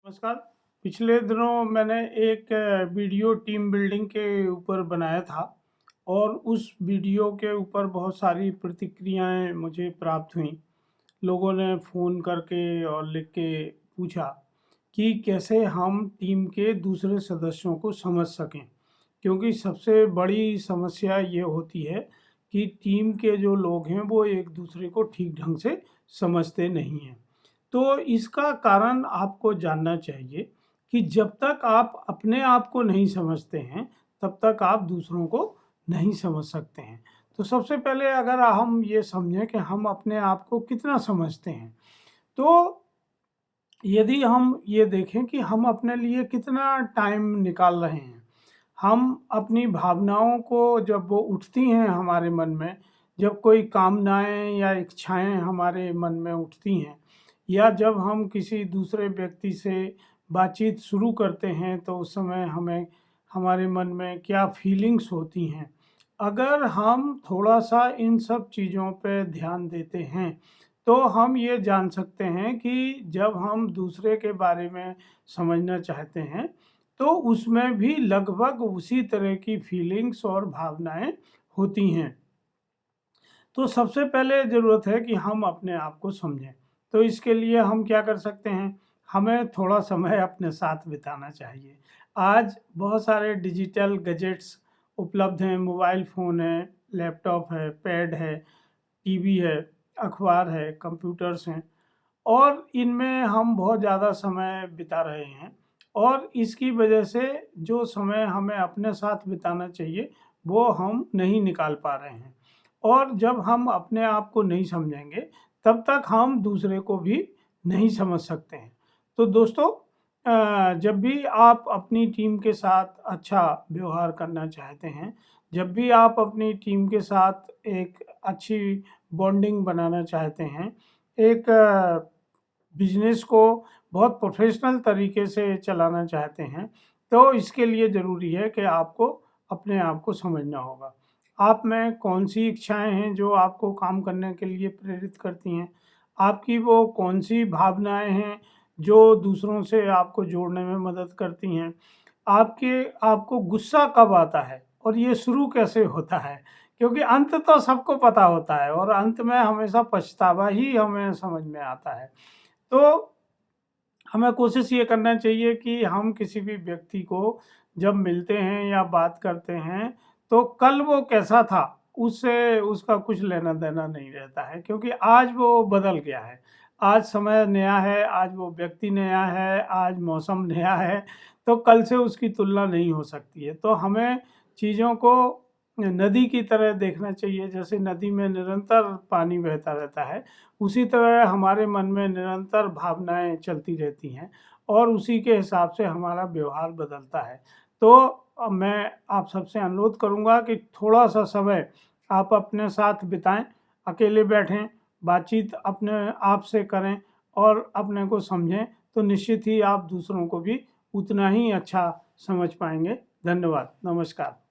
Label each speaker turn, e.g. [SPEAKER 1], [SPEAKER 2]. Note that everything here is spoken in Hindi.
[SPEAKER 1] नमस्कार। पिछले दिनों मैंने एक वीडियो टीम बिल्डिंग के ऊपर बनाया था और उस वीडियो के ऊपर बहुत सारी प्रतिक्रियाएं मुझे प्राप्त हुईं। लोगों ने फ़ोन करके और लिख के पूछा कि कैसे हम टीम के दूसरे सदस्यों को समझ सकें, क्योंकि सबसे बड़ी समस्या ये होती है कि टीम के जो लोग हैं वो एक दूसरे को ठीक ढंग से समझते नहीं हैं। तो इसका कारण आपको जानना चाहिए कि जब तक आप अपने आप को नहीं समझते हैं, तब तक आप दूसरों को नहीं समझ सकते हैं। तो सबसे पहले अगर हम ये समझें कि हम अपने आप को कितना समझते हैं, तो यदि हम ये देखें कि हम अपने लिए कितना टाइम निकाल रहे हैं, हम अपनी भावनाओं को जब वो उठती हैं हमारे मन में, जब कोई कामनाएँ या इच्छाएँ हमारे मन में उठती हैं, या जब हम किसी दूसरे व्यक्ति से बातचीत शुरू करते हैं, तो उस समय हमें हमारे मन में क्या फीलिंग्स होती हैं। अगर हम थोड़ा-सा इन सब चीज़ों पे ध्यान देते हैं, तो हम ये जान सकते हैं कि जब हम दूसरे के बारे में समझना चाहते हैं, तो उसमें भी लगभग उसी तरह की फीलिंग्स और भावनाएँ होती हैं। तो सबसे पहले ज़रूरत है कि हम अपने आप को समझें। तो इसके लिए हम क्या कर सकते हैं? हमें थोड़ा समय अपने साथ बिताना चाहिए। आज बहुत सारे डिजिटल गैजेट्स उपलब्ध हैं, मोबाइल फ़ोन है, लैपटॉप है, पैड है, टीवी है, अखबार है, कंप्यूटर्स हैं, और इनमें हम बहुत ज़्यादा समय बिता रहे हैं, और इसकी वजह से जो समय हमें अपने साथ बिताना चाहिए, वो हम नहीं निकाल पा रहे हैं। और जब हम अपने आप को नहीं समझेंगे, तब तक हम दूसरे को भी नहीं समझ सकते हैं। तो दोस्तों, जब भी आप अपनी टीम के साथ अच्छा व्यवहार करना चाहते हैं, जब भी आप अपनी टीम के साथ एक अच्छी बॉन्डिंग बनाना चाहते हैं, एक बिजनेस को बहुत प्रोफेशनल तरीके से चलाना चाहते हैं, तो इसके लिए ज़रूरी है कि आपको अपने आप को समझना होगा। आप में कौन-सी इच्छाएँ हैं जो आपको काम करने के लिए प्रेरित करती हैं? आपकी वो कौन-सी भावनाएँ हैं जो दूसरों से आपको जोड़ने में मदद करती हैं? आपको गुस्सा कब आता है और ये शुरू कैसे होता है? क्योंकि अंत तो सबको पता होता है, और अंत में हमेशा पछतावा ही हमें समझ में आता है। तो हमें कोशिश ये करना चाहिए कि हम किसी भी व्यक्ति को जब मिलते हैं या बात करते हैं, तो कल वो कैसा था, उससे उसका कुछ लेना-देना नहीं रहता है, क्योंकि आज वो बदल गया है। आज समय नया है, आज वो व्यक्ति नया है, आज मौसम नया है, तो कल से उसकी तुलना नहीं हो सकती है। तो हमें चीज़ों को नदी की तरह देखना चाहिए। जैसे नदी में निरंतर पानी बहता रहता है, उसी तरह हमारे मन में निरंतर भावनाएँ चलती रहती हैं, और उसी के हिसाब से हमारा व्यवहार बदलता है। तो मैं आप सबसे अनुरोध करूँगा कि थोड़ा-सा समय आप अपने साथ बिताएँ, अकेले बैठें, बातचीत अपने आप से करें और अपने को समझें, तो निश्चित ही आप दूसरों को भी उतना ही अच्छा समझ पाएँगे। धन्यवाद। नमस्कार।